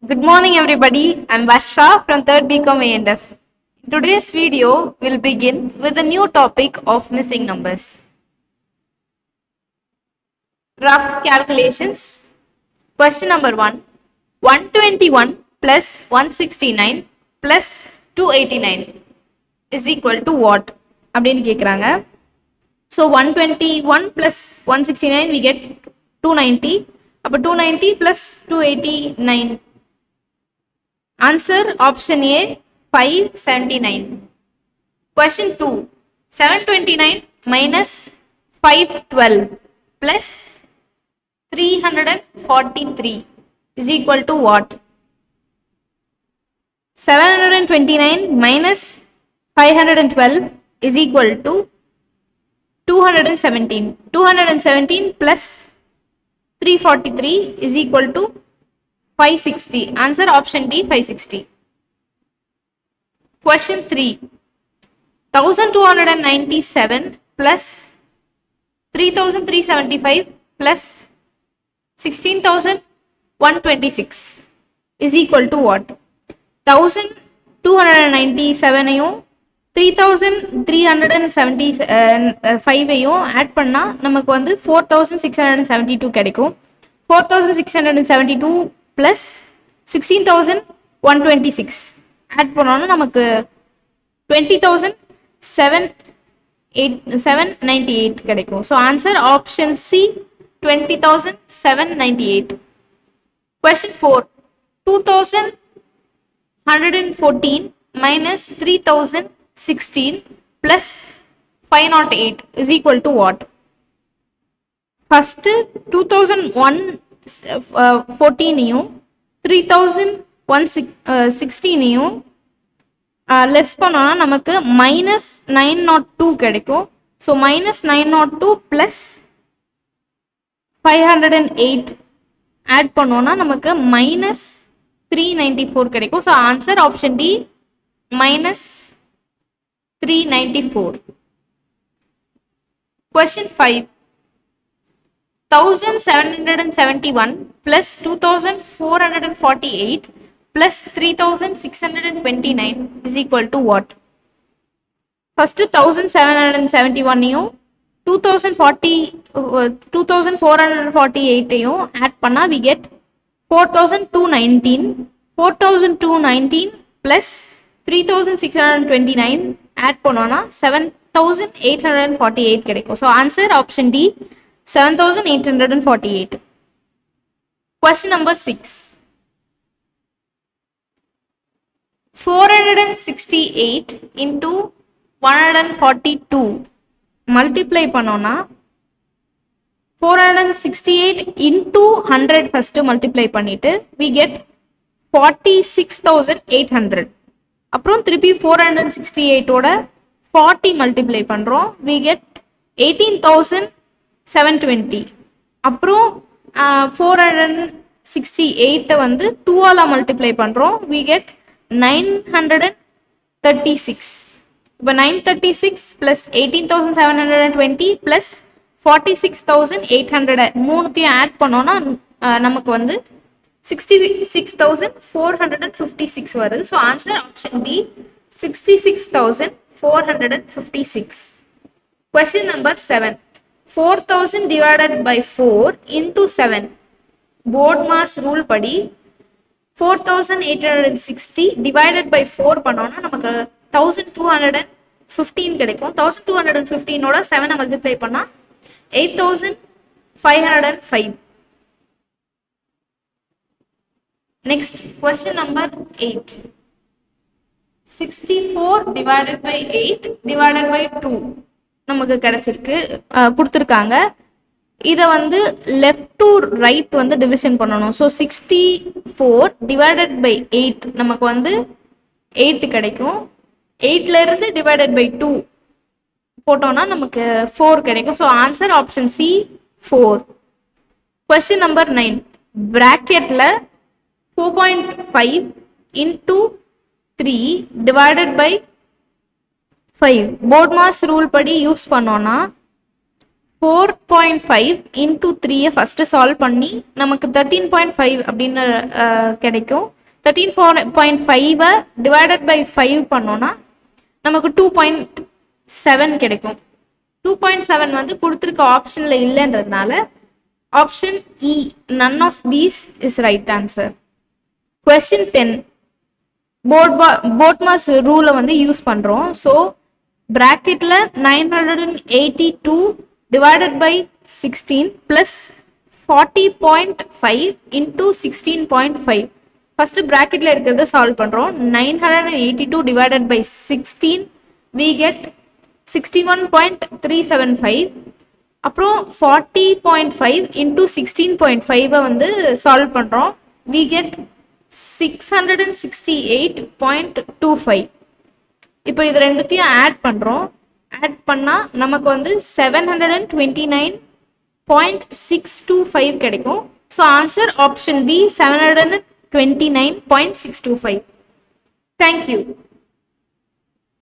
Good morning, everybody. I'm Varsha from 3rd BCom A&F. In today's video, we'll begin with a new topic of missing numbers. Rough calculations. Question number 1. 121 plus 169 plus 289 is equal to what? அப்படின்னு கேக்குறாங்க. So 121 plus 169 we get 290. அப்ப 290 plus 289. Answer option A 579. Question 2. 729 minus 512 plus 343 is equal to what? 729 minus 512 is equal to 217. 217 plus 343 is equal to 560. Answer option D 560. Question 3. 1297 plus 3375 plus 16126 is equal to what? 1297 ஐயும் 3375 ஐயும் add பண்ணா நமக்கு வந்து 4672 கிடைக்கும். 4672 plus 16126 add பண்ணோம்னா நமக்கு 20798 கிடைக்கும். So answer option C 20798. Question 4. 2114 minus 3016 plus 508 is equal to what? First 2014 3016 less பண்ணோம்னா நமக்கு மைனஸ் 902 கிடைக்கும். ஸோ மைனஸ் 902 பிளஸ் 508 ஆட் பண்ணோம்னா நமக்கு மைனஸ் 394 கிடைக்கும். So answer option D minus 394. Question 5. 1771 plus 2448 plus 3629 is equal to what? First 1771 2448 add panna we get 4219. 4219 plus 3629 add பண்ணோம்னா 7848 கிடைக்கும். So answer option D 7848. Question number 6. 468 into 142 multiply பண்ணோம்னா 468 into 100 first multiply பண்ணிட்டு we get 46800. அப்புறம் திருப்பி 468 ஓட 40 multiply பண்றோம் we get 18720. அப்புறம் 468 வந்து 2 ஆல மல்டிப்ளை பண்றோம் we get 936. இப்போ 936 plus 18720 plus 46800 மூணுத்தையும் ஆட் பண்ணோம்னா நமக்கு வந்து 66456 வருது. So answer option B 66456. Question number 7. 4000 divided by 4 into 7. Board mass rule படி 4860 divided by 4 பண்ணோம்னா நமக்கு 1215 கிடைக்கும். 1215 ஓட 7 மல்டிப்ளை பண்ணா 8505. Next question number 8. 64 divided by 8 divided by 2 நமக்கு கிடைச்சிருக்கு கொடுத்துருக்காங்க. இதை வந்து லெஃப்ட் டு ரைட் வந்து டிவிஷன் பண்ணணும். ஸோ 64 டிவைடட் பை 8 நமக்கு வந்து 8 கிடைக்கும். 8ல இருந்து டிவைடட் பை 2 போட்டோம்னா நமக்கு 4 கிடைக்கும். So answer option C 4. Question number 9. பிராக்கெட்ல 4.5 into 3 divided by 5 BODMAS rule படி யூஸ் பண்ணோம்னா 4.5 into 3 ஃபர்ஸ்ட் சால்வ் பண்ணி நமக்கு 13.5 அப்படின்னு கிடைக்கும். 13.5 டிவைடட் பை 5 பண்ணோம்னா நமக்கு 2.7 கிடைக்கும். 2.7 வந்து கொடுத்துருக்க ஆப்ஷன்ல இல்லைன்றதுனால ஆப்ஷன் இ none of these is right answer. Question 10 BODMAS ரூலை வந்து யூஸ் பண்றோம். ஸோ பிராக்கெட்ல 982 divided by 16 plus 40.5 into 16.5. First பிராக்கெட்ல இருக்கிறத சால்வ் பண்றோம். 982 divided by 16 we get 61.375. அப்புறம் 40.5 into 16.5 வந்து சால்வ் பண்றோம். we get 668.25. இப்போ இது ரெண்டுத்தையும் ஆட் பண்றோம். ஆட் பண்ணா நமக்கு வந்து 729.625 கிடைக்கும். So answer option B 729.625. Thank you.